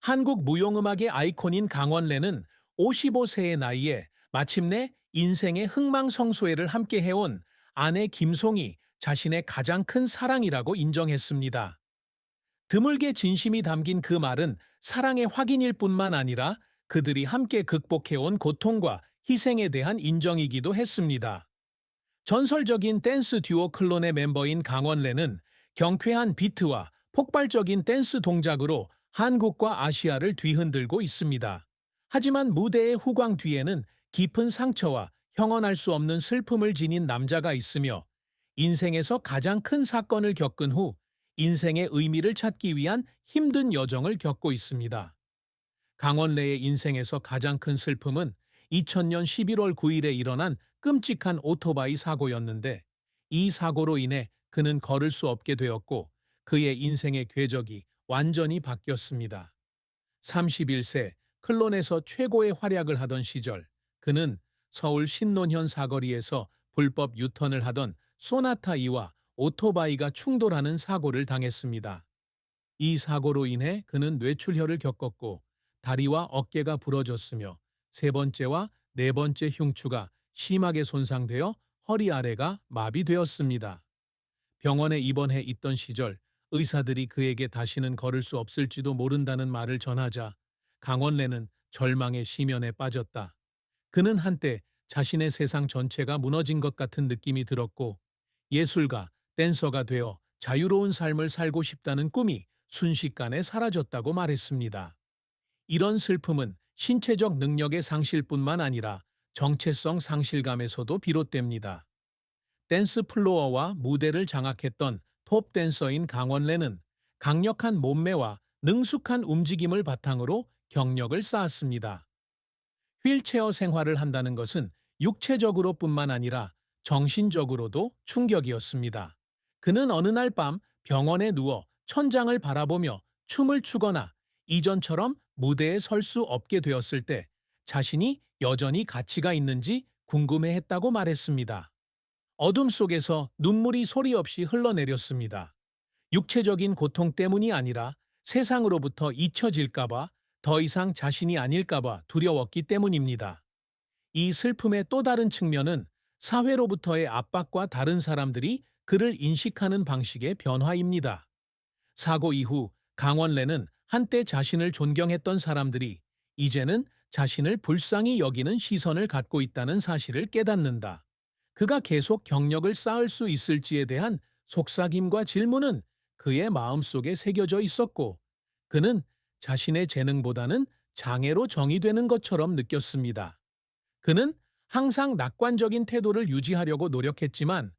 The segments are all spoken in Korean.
한국 무용음악의 아이콘인 강원래는 55세의 나이에 마침내 인생의 흥망성쇠를 함께 해온 아내 김송이 자신의 가장 큰 사랑이라고 인정했습니다. 드물게 진심이 담긴 그 말은 사랑의 확인일 뿐만 아니라 그들이 함께 극복해온 고통과 희생에 대한 인정이기도 했습니다. 전설적인 댄스 듀오 클론의 멤버인 강원래는 경쾌한 비트와 폭발적인 댄스 동작으로 한국과 아시아를 뒤흔들고 있습니다. 하지만 무대의 후광 뒤에는 깊은 상처와 형언할 수 없는 슬픔을 지닌 남자가 있으며 인생에서 가장 큰 사건을 겪은 후 인생의 의미를 찾기 위한 힘든 여정을 겪고 있습니다. 강원래의 인생에서 가장 큰 슬픔은 2000년 11월 9일에 일어난 끔찍한 오토바이 사고였는데 이 사고로 인해 그는 걸을 수 없게 되었고 그의 인생의 궤적이 완전히 바뀌었습니다. 31세 클론에서 최고의 활약을 하던 시절 그는 서울 신논현 사거리에서 불법 유턴을 하던 소나타 2와 오토바이가 충돌하는 사고를 당했습니다. 이 사고로 인해 그는 뇌출혈을 겪었고 다리와 어깨가 부러졌으며 세 번째와 네 번째 흉추가 심하게 손상되어 허리 아래가 마비되었습니다. 병원에 입원해 있던 시절 의사들이 그에게 다시는 걸을 수 없을지도 모른다는 말을 전하자 강원래는 절망의 심연에 빠졌다. 그는 한때 자신의 세상 전체가 무너진 것 같은 느낌이 들었고 예술가, 댄서가 되어 자유로운 삶을 살고 싶다는 꿈이 순식간에 사라졌다고 말했습니다. 이런 슬픔은 신체적 능력의 상실뿐만 아니라 정체성 상실감에서도 비롯됩니다. 댄스 플로어와 무대를 장악했던 톱 댄서인 강원래는 강력한 몸매와 능숙한 움직임을 바탕으로 경력을 쌓았습니다. 휠체어 생활을 한다는 것은 육체적으로뿐만 아니라 정신적으로도 충격이었습니다. 그는 어느 날 밤 병원에 누워 천장을 바라보며 춤을 추거나 이전처럼 무대에 설 수 없게 되었을 때 자신이 여전히 가치가 있는지 궁금해했다고 말했습니다. 어둠 속에서 눈물이 소리 없이 흘러내렸습니다. 육체적인 고통 때문이 아니라 세상으로부터 잊혀질까봐 더 이상 자신이 아닐까봐 두려웠기 때문입니다. 이 슬픔의 또 다른 측면은 사회로부터의 압박과 다른 사람들이 그를 인식하는 방식의 변화입니다. 사고 이후 강원래는 한때 자신을 존경했던 사람들이 이제는 자신을 불쌍히 여기는 시선을 갖고 있다는 사실을 깨닫는다. 그가 계속 경력을 쌓을 수 있을지에 대한 속삭임과 질문은 그의 마음속에 새겨져 있었고 그는 자신의 재능보다는 장애로 정의되는 것처럼 느꼈습니다. 그는 항상 낙관적인 태도를 유지하려고 노력했지만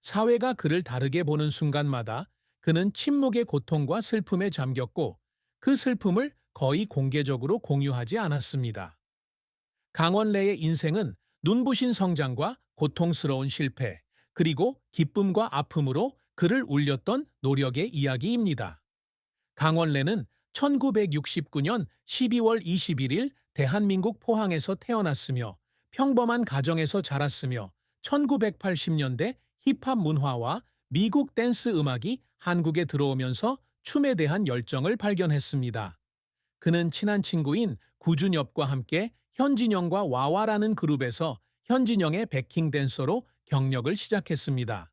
사회가 그를 다르게 보는 순간마다 그는 침묵의 고통과 슬픔에 잠겼고 그 슬픔을 거의 공개적으로 공유하지 않았습니다. 강원래의 인생은 눈부신 성장과 고통스러운 실패, 그리고 기쁨과 아픔으로 그를 울렸던 노력의 이야기입니다. 강원래는 1969년 12월 21일 대한민국 포항에서 태어났으며 평범한 가정에서 자랐으며 1980년대 힙합 문화와 미국 댄스 음악이 한국에 들어오면서 춤에 대한 열정을 발견했습니다. 그는 친한 친구인 구준엽과 함께 현진영과 와와라는 그룹에서 현진영의 백킹 댄서로 경력을 시작했습니다.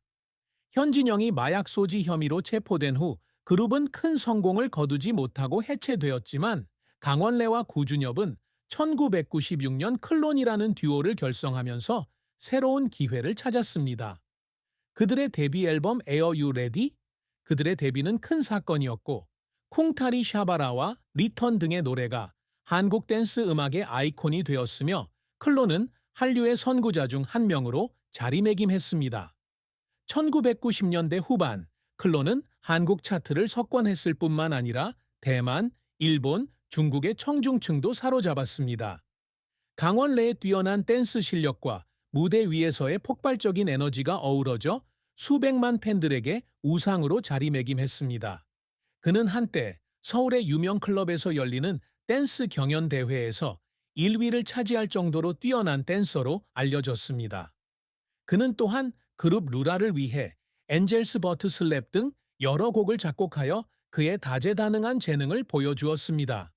현진영이 마약 소지 혐의로 체포된 후 그룹은 큰 성공을 거두지 못하고 해체되었지만 강원래와 구준엽은 1996년 클론이라는 듀오를 결성하면서 새로운 기회를 찾았습니다. 그들의 데뷔 앨범 에어 유 레디? 그들의 데뷔는 큰 사건이었고 쿵타리 샤바라와 리턴 등의 노래가 한국 댄스 음악의 아이콘이 되었으며 클론은 한류의 선구자 중 한 명으로 자리매김했습니다. 1990년대 후반 클론은 한국 차트를 석권했을 뿐만 아니라 대만, 일본, 중국의 청중층도 사로잡았습니다. 강원래의 뛰어난 댄스 실력과 무대 위에서의 폭발적인 에너지가 어우러져 수백만 팬들에게 우상으로 자리매김했습니다. 그는 한때 서울의 유명 클럽에서 열리는 댄스 경연 대회에서 1위를 차지할 정도로 뛰어난 댄서로 알려졌습니다. 그는 또한 그룹 루라를 위해 엔젤스 버트 슬랩 등 여러 곡을 작곡하여 그의 다재다능한 재능을 보여주었습니다.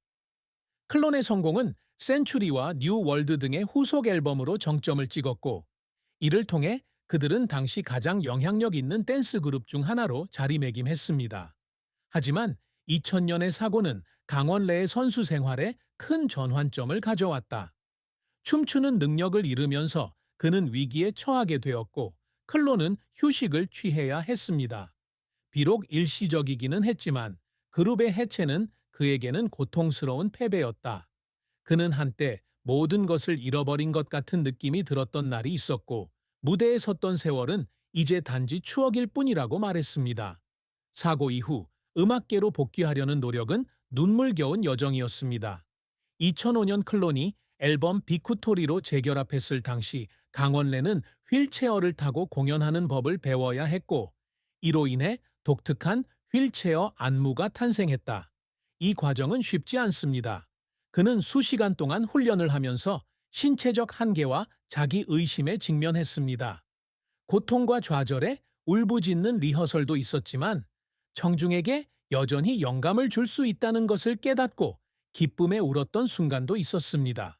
클론의 성공은 센츄리와 뉴 월드 등의 후속 앨범으로 정점을 찍었고, 이를 통해 그들은 당시 가장 영향력 있는 댄스 그룹 중 하나로 자리매김했습니다. 하지만 2000년의 사고는 강원래의 선수 생활에 큰 전환점을 가져왔다. 춤추는 능력을 잃으면서 그는 위기에 처하게 되었고, 클론은 휴식을 취해야 했습니다. 비록 일시적이기는 했지만 그룹의 해체는 그에게는 고통스러운 패배였다. 그는 한때 모든 것을 잃어버린 것 같은 느낌이 들었던 날이 있었고, 무대에 섰던 세월은 이제 단지 추억일 뿐이라고 말했습니다. 사고 이후 음악계로 복귀하려는 노력은 눈물겨운 여정이었습니다. 2005년 클론이 앨범 비쿠토리로 재결합했을 당시 강원래는 휠체어를 타고 공연하는 법을 배워야 했고, 이로 인해 독특한 휠체어 안무가 탄생했다. 이 과정은 쉽지 않습니다. 그는 수시간 동안 훈련을 하면서 신체적 한계와 자기 의심에 직면했습니다. 고통과 좌절에 울부짖는 리허설도 있었지만 청중에게 여전히 영감을 줄 수 있다는 것을 깨닫고 기쁨에 울었던 순간도 있었습니다.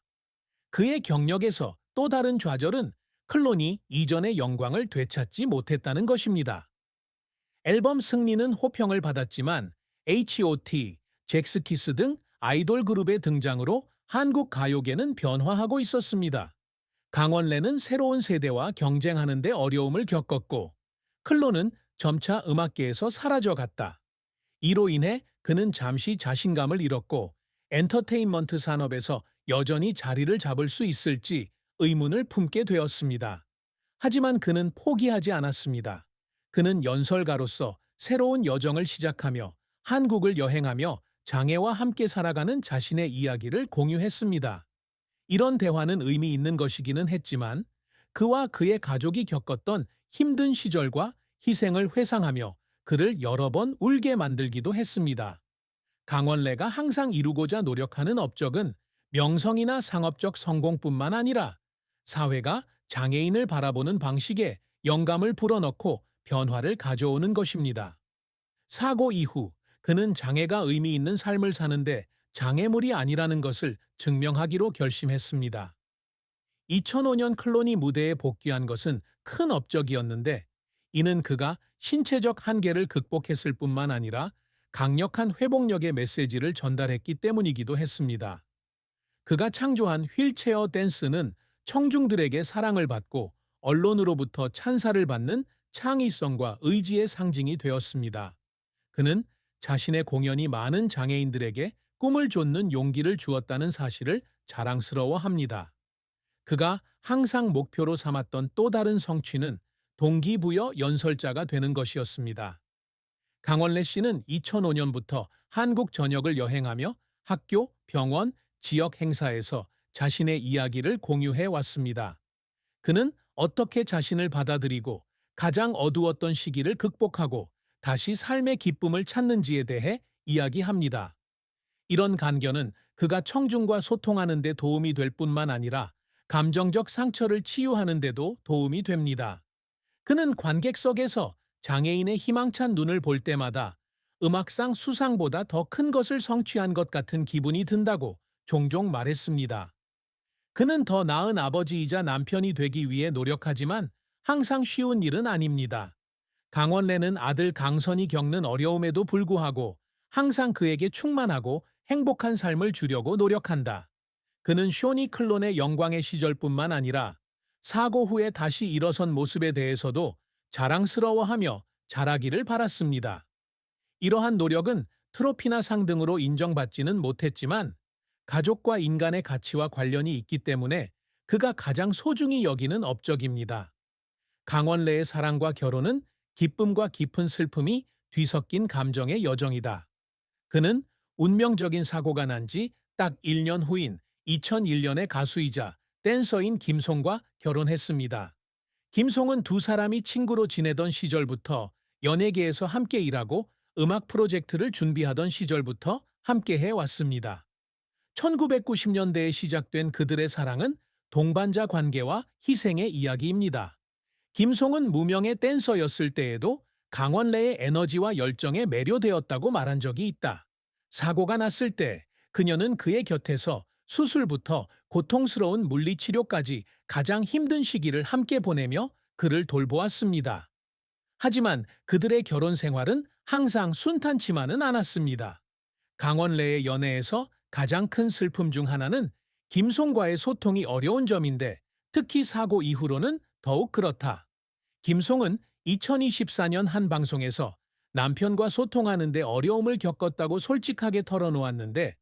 그의 경력에서 또 다른 좌절은 클론이 이전의 영광을 되찾지 못했다는 것입니다. 앨범 승리는 호평을 받았지만 H.O.T, 잭스키스 등 아이돌 그룹의 등장으로 한국 가요계는 변화하고 있었습니다. 강원래는 새로운 세대와 경쟁하는 데 어려움을 겪었고, 클론은 점차 음악계에서 사라져갔다. 이로 인해 그는 잠시 자신감을 잃었고, 엔터테인먼트 산업에서 여전히 자리를 잡을 수 있을지 의문을 품게 되었습니다. 하지만 그는 포기하지 않았습니다. 그는 연설가로서 새로운 여정을 시작하며 한국을 여행하며 장애와 함께 살아가는 자신의 이야기를 공유했습니다. 이런 대화는 의미 있는 것이기는 했지만 그와 그의 가족이 겪었던 힘든 시절과 희생을 회상하며 그를 여러 번 울게 만들기도 했습니다. 강원래가 항상 이루고자 노력하는 업적은 명성이나 상업적 성공뿐만 아니라 사회가 장애인을 바라보는 방식에 영감을 불어넣고 변화를 가져오는 것입니다. 사고 이후 그는 장애가 의미 있는 삶을 사는데 장애물이 아니라는 것을 증명하기로 결심했습니다. 2005년 클론이 무대에 복귀한 것은 큰 업적이었는데, 이는 그가 신체적 한계를 극복했을 뿐만 아니라 강력한 회복력의 메시지를 전달했기 때문이기도 했습니다. 그가 창조한 휠체어 댄스는 청중들에게 사랑을 받고 언론으로부터 찬사를 받는 창의성과 의지의 상징이 되었습니다. 그는 자신의 공연이 많은 장애인들에게 꿈을 쫓는 용기를 주었다는 사실을 자랑스러워합니다. 그가 항상 목표로 삼았던 또 다른 성취는 동기부여 연설자가 되는 것이었습니다. 강원래 씨는 2005년부터 한국 전역을 여행하며 학교, 병원, 지역 행사에서 자신의 이야기를 공유해 왔습니다. 그는 어떻게 자신을 받아들이고 가장 어두웠던 시기를 극복하고 다시 삶의 기쁨을 찾는지에 대해 이야기합니다. 이런 간견은 그가 청중과 소통하는 데 도움이 될 뿐만 아니라 감정적 상처를 치유하는 데도 도움이 됩니다. 그는 관객석에서 장애인의 희망찬 눈을 볼 때마다 음악상 수상보다 더 큰 것을 성취한 것 같은 기분이 든다고 종종 말했습니다. 그는 더 나은 아버지이자 남편이 되기 위해 노력하지만 항상 쉬운 일은 아닙니다. 강원래는 아들 강선이 겪는 어려움에도 불구하고 항상 그에게 충만하고 행복한 삶을 주려고 노력한다. 그는 쇼니 클론의 영광의 시절뿐만 아니라 사고 후에 다시 일어선 모습에 대해서도 자랑스러워하며 잘하기를 바랐습니다. 이러한 노력은 트로피나 상 등으로 인정받지는 못했지만 가족과 인간의 가치와 관련이 있기 때문에 그가 가장 소중히 여기는 업적입니다. 강원래의 사랑과 결혼은 기쁨과 깊은 슬픔이 뒤섞인 감정의 여정이다. 그는 운명적인 사고가 난 지 딱 1년 후인 2001년에 가수이자 댄서인 김송과 결혼했습니다. 김송은 두 사람이 친구로 지내던 시절부터 연예계에서 함께 일하고 음악 프로젝트를 준비하던 시절부터 함께해 왔습니다. 1990년대에 시작된 그들의 사랑은 동반자 관계와 희생의 이야기입니다. 김송은 무명의 댄서였을 때에도 강원래의 에너지와 열정에 매료되었다고 말한 적이 있다. 사고가 났을 때 그녀는 그의 곁에서 수술부터 고통스러운 물리치료까지 가장 힘든 시기를 함께 보내며 그를 돌보았습니다. 하지만 그들의 결혼 생활은 항상 순탄치만은 않았습니다. 강원래의 연애에서 가장 큰 슬픔 중 하나는 김송과의 소통이 어려운 점인데, 특히 사고 이후로는 더욱 그렇다. 김송은 2024년 한 방송에서 남편과 소통하는 데 어려움을 겪었다고 솔직하게 털어놓았는데,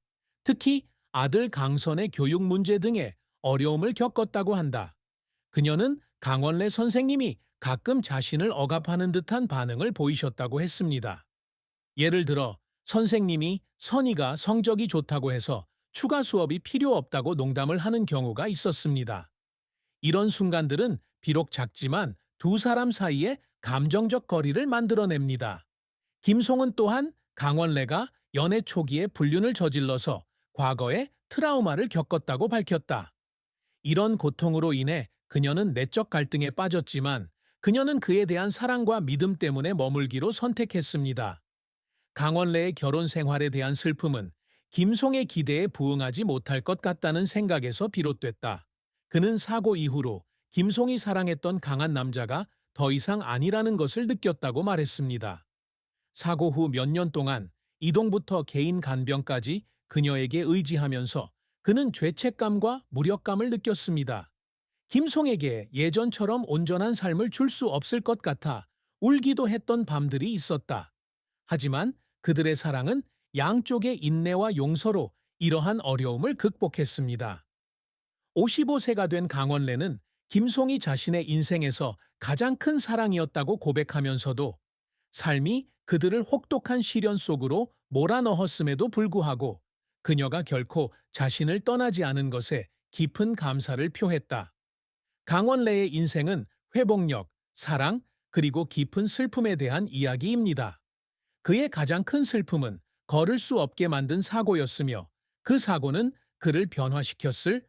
특히 아들 강선의 교육 문제 등에 어려움을 겪었다고 한다. 그녀는 강원래 선생님이 가끔 자신을 억압하는 듯한 반응을 보이셨다고 했습니다. 예를 들어 선생님이 선이가 성적이 좋다고 해서 추가 수업이 필요 없다고 농담을 하는 경우가 있었습니다. 이런 순간들은 비록 작지만 두 사람 사이에 감정적 거리를 만들어냅니다. 김송은 또한 강원래가 연애 초기에 불륜을 저질러서 과거에 트라우마를 겪었다고 밝혔다. 이런 고통으로 인해 그녀는 내적 갈등에 빠졌지만, 그녀는 그에 대한 사랑과 믿음 때문에 머물기로 선택했습니다. 강원래의 결혼 생활에 대한 슬픔은 김송의 기대에 부응하지 못할 것 같다는 생각에서 비롯됐다. 그는 사고 이후로 김송이 사랑했던 강한 남자가 더 이상 아니라는 것을 느꼈다고 말했습니다. 사고 후 몇 년 동안 이동부터 개인 간병까지 그녀에게 의지하면서 그는 죄책감과 무력감을 느꼈습니다. 김송에게 예전처럼 온전한 삶을 줄 수 없을 것 같아 울기도 했던 밤들이 있었다. 하지만 그들의 사랑은 양쪽의 인내와 용서로 이러한 어려움을 극복했습니다. 55세가 된 강원래는 김송이 자신의 인생에서 가장 큰 사랑이었다고 고백하면서도, 삶이 그들을 혹독한 시련 속으로 몰아넣었음에도 불구하고 그녀가 결코 자신을 떠나지 않은 것에 깊은 감사를 표했다. 강원래의 인생은 회복력, 사랑, 그리고 깊은 슬픔에 대한 이야기입니다. 그의 가장 큰 슬픔은 걸을 수 없게 만든 사고였으며, 그 사고는 그를 변화시켰을